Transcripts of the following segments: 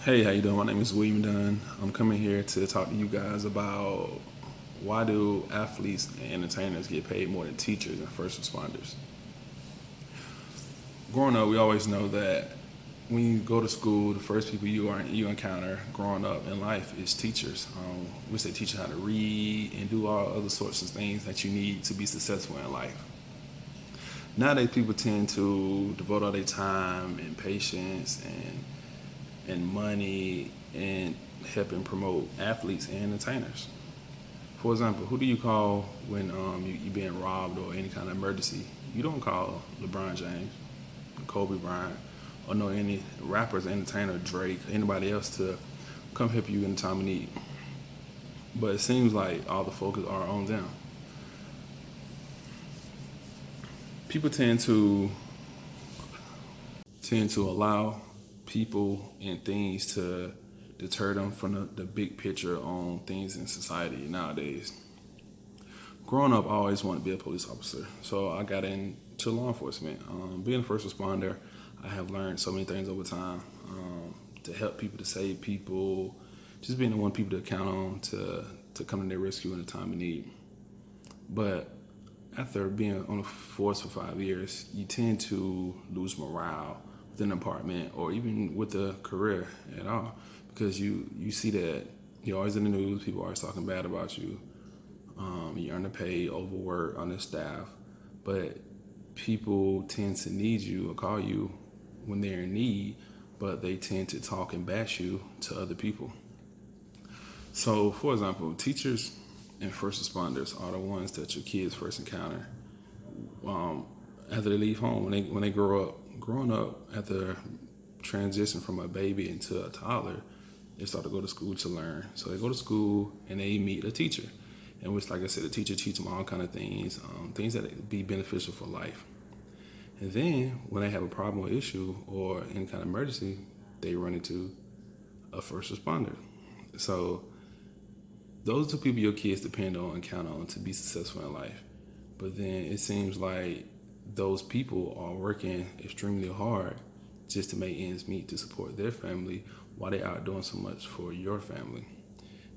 Hey, how you doing? My name is William Dunn. I'm coming here to talk to you guys about why do athletes and entertainers get paid more than teachers and first responders. Growing up, we always know that when you go to school, the first people you encounter growing up in life is teachers. Which they teach you how to read and do all other sorts of things that you need to be successful in life. Nowadays, people tend to devote all their time and patience and money and helping promote athletes and entertainers. For example, who do you call when you're being robbed or any kind of emergency? You don't call LeBron James, Kobe Bryant, or no any rappers, entertainer, Drake, anybody else to come help you in the time of need. But it seems like all the focus are on them. People tend to allow people and things to deter them from the big picture on things in society nowadays. Growing up, I always wanted to be a police officer, so I got into law enforcement. Being a first responder, I have learned so many things over time to help people, to save people, just being the one people to count on to come to their rescue in a time of need. But after being on the force for 5 years, you tend to lose morale within an apartment or even with a career at all because you see that you're always in the news, people are always talking bad about you. You're underpaid, overworked, understaffed, but people tend to need you or call you when they're in need, but they tend to talk and bash you to other people. So, for example, teachers and first responders are the ones that your kids first encounter um, after they leave home when they grow up. Growing up after transition from a baby into a toddler, they start to go to school to learn. So they go to school and they meet a teacher, in which, like I said, the teacher teaches them all kind of things, things that be beneficial for life. And then when they have a problem or issue or any kind of emergency, they run into a first responder. So those two people your kids depend on and count on to be successful in life. But then it seems like those people are working extremely hard just to make ends meet to support their family while they're out doing so much for your family.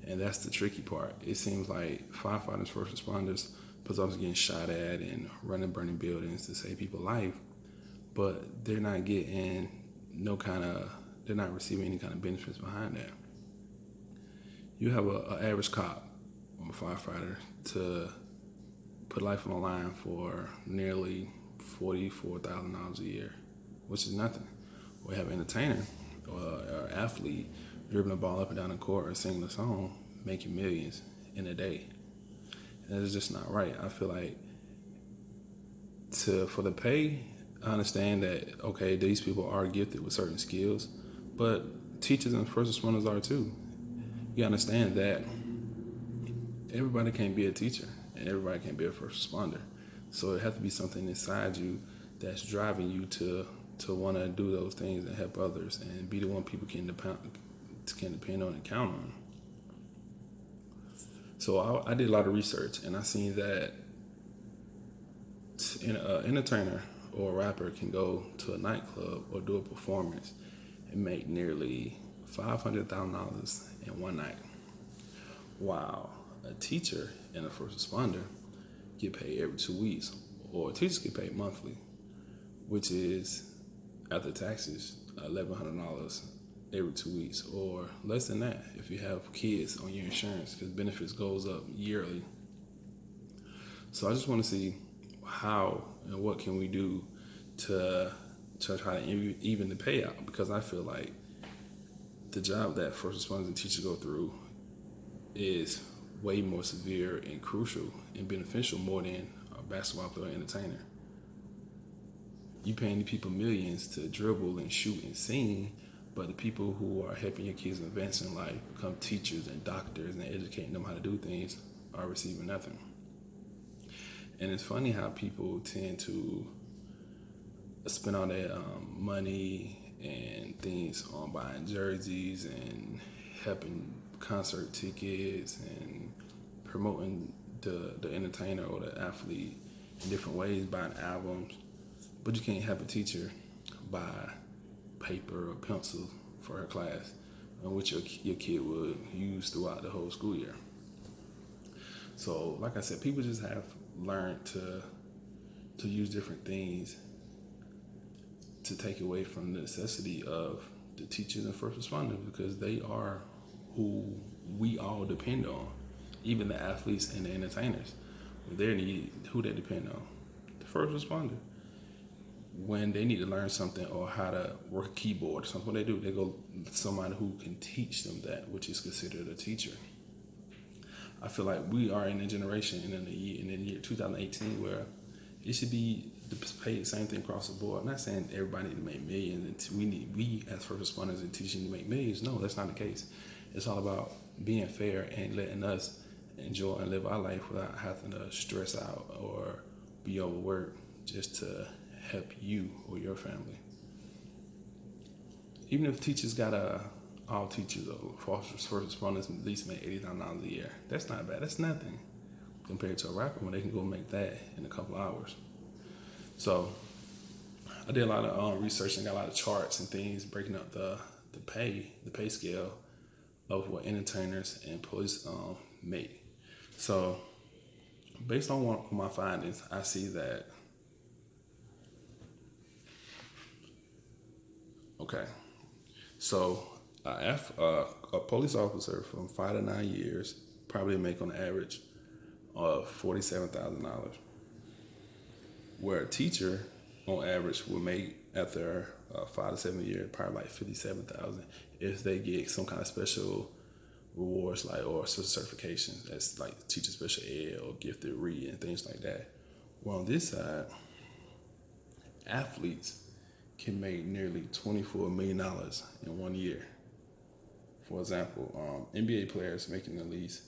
And that's the tricky part. It seems like firefighters, first responders, police getting shot at and running burning buildings to save people's life, but they're not getting no kind of, they're not receiving any kind of benefits behind that. You have an average cop or a firefighter to put life on the line for nearly $44,000 a year, which is nothing. We have an entertainer or athlete dribbling the ball up and down the court or singing a song, making millions in a day. And it's just not right. I feel like for the pay, I understand that okay, these people are gifted with certain skills, but teachers and first responders are too. You understand that everybody can't be a teacher and everybody can't be a first responder. So it has to be something inside you that's driving you to want to do those things and help others and be the one people can depend on and count on. So I did a lot of research and I seen that an entertainer or a rapper can go to a nightclub or do a performance and make nearly $500,000 in one night. While a teacher and a first responder get paid every 2 weeks, or teachers get paid monthly, which is after taxes $1,100 every 2 weeks, or less than that if you have kids on your insurance because benefits goes up yearly. So I just want to see how and what can we do to try to even the payout because I feel like the job that first responders and teachers go through is way more severe and crucial and beneficial more than a basketball player or entertainer. You paying the people millions to dribble and shoot and sing, but the people who are helping your kids advance in life, become teachers and doctors and educating them how to do things, are receiving nothing. And it's funny how people tend to spend all their money and things on buying jerseys and helping concert tickets and promoting the entertainer or the athlete in different ways, buying albums. But you can't help a teacher buy paper or pencil for her class. and which your kid would use throughout the whole school year. So, like I said, people just have learned to use different things to take away from the necessity of the teachers and first responders, because they are who we all depend on. Even the athletes and the entertainers, they're needed. Who they depend on? The first responder. When they need to learn something or how to work a keyboard or something, what they do, they go to somebody who can teach them that, which is considered a teacher. I feel like we are in a generation in the year 2018 where it should be paid the same thing across the board. I'm not saying everybody need to make millions, and we as first responders and teaching to make millions. No, that's not the case. It's all about being fair and letting us enjoy and live our life without having to stress out or be overworked just to help you or your family. Even if teachers all teachers or first responders at least make $80,000 a year, that's not bad. That's nothing compared to a rapper when they can go make that in a couple hours. So I did a lot of research and got a lot of charts and things breaking up the pay scale of what entertainers and police make. So based on my findings, I see that, okay, so a police officer from 5 to 9 years probably make on average of $47,000, where a teacher on average will make after 5 to 7 years probably like $57,000 if they get some kind of special rewards or certifications that's like teacher special ed or gifted reading and things like that. Well, on this side, athletes can make nearly $24 million in 1 year. For example, NBA players making at least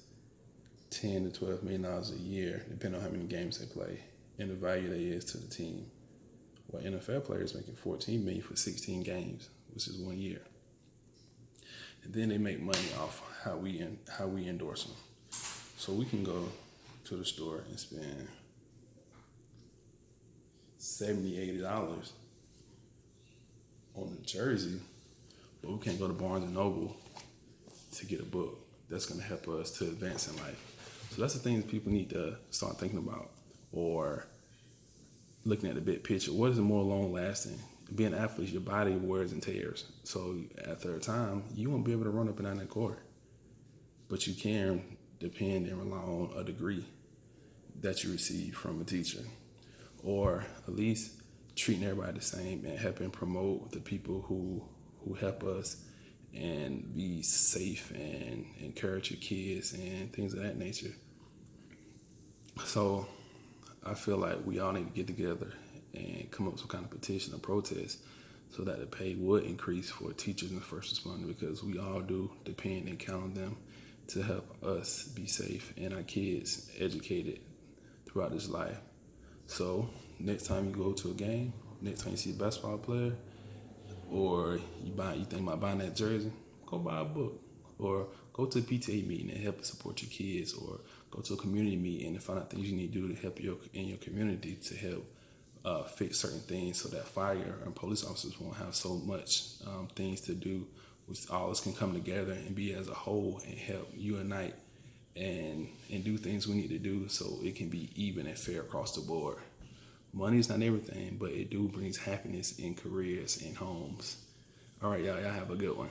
$10 to $12 million a year, depending on how many games they play and the value that is to the team. While NFL players making $14 million for 16 games, which is 1 year. And then they make money off how we endorse them. So we can go to the store and spend $70, $80 on a jersey, but we can't go to Barnes and Noble to get a book that's going to help us to advance in life. So that's the things people need to start thinking about, or looking at the big picture. What is more long lasting? Being an athlete, your body wears and tears. So after a time, you won't be able to run up and down that court. But you can depend and rely on a degree that you receive from a teacher, or at least treating everybody the same and helping promote the people who help us and be safe and encourage your kids and things of that nature. So I feel like we all need to get together and come up with some kind of petition or protest so that the pay would increase for teachers and first responders, because we all do depend and count on them to help us be safe and our kids educated throughout this life. So next time you go to a game, next time you see a basketball player, or you think about buying that jersey, go buy a book, or go to a PTA meeting and help support your kids, or go to a community meeting and find out things you need to do to help in your community to help fix certain things so that fire and police officers won't have so much things to do. Which all of us can come together and be as a whole and help unite and do things we need to do so it can be even and fair across the board. Money is not everything, but it do brings happiness in careers and homes. All right, y'all have a good one.